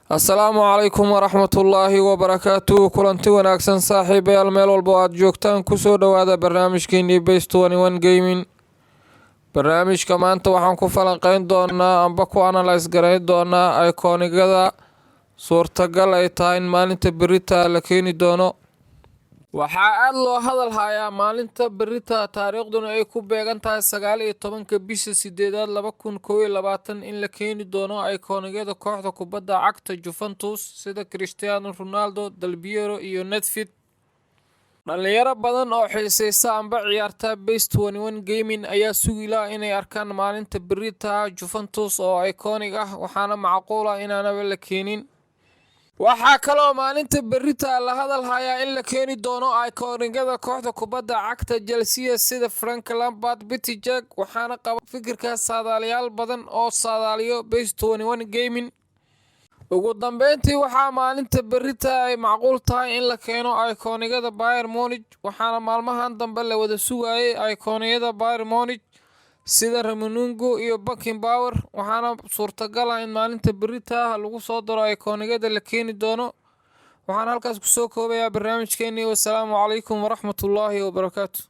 Asalaamu calaykum waraxmatullaahi wabarakaatuh. Kulanti wanaagsan saaxiibayaal meel walba oo aad joogtaan kusoo dhowaada barnaamijkeenii Base 21 Gaming. Barnaamijka maanta waxaan ku falanqeyn doonaa amba ku analyse gareyn doonaa ikoonigada suurtagal ay tahay in maalinta berita la keeni doono. Waxaa aad loo hadal hayaa maalinta berita taariikhduna ay ku beegan tahay 19 bisha 8 2021 in la keeni doono ikoonigada kooxda kubadda cagta Juventus sida Cristiano Ronaldo, Del Piero iyo Nedved. dhalinyaro badan oo xiiseysa amba ciyaarta Base 21 Gaming ayaa sugila inay arkaan maalinta berita Juventus oo iconic ah, waxaana macquul ah inaanaba la keenin. waxaa kaloo maalinta berita la hadal hayaa in la keeni doono ikoonigada kooxda kubadda cagta Chelsea sida Frank Lampard, Buttigieg, waxaana qaba fikirkaas saadaaliyaal badan oo saadaaliyo Base 21 Gaming. ugu dambeyntii waxaa maalinta berita ay macquul tahay in la keeno ikoonigada Bayern Munich, waxaana maalmahan dambe la wada sugayay ikooniyada Bayern Munich sida Ramungo iyo Beckenbauer, waxaana suurtagal ah in maalinta berita lagu soo daro ikoonigada la keeni doono. waxaan halkaas kusoo koobayaa barnaamijkeennii. Wassalaamu calaykum waraxmatullaahi wabarakaatuh.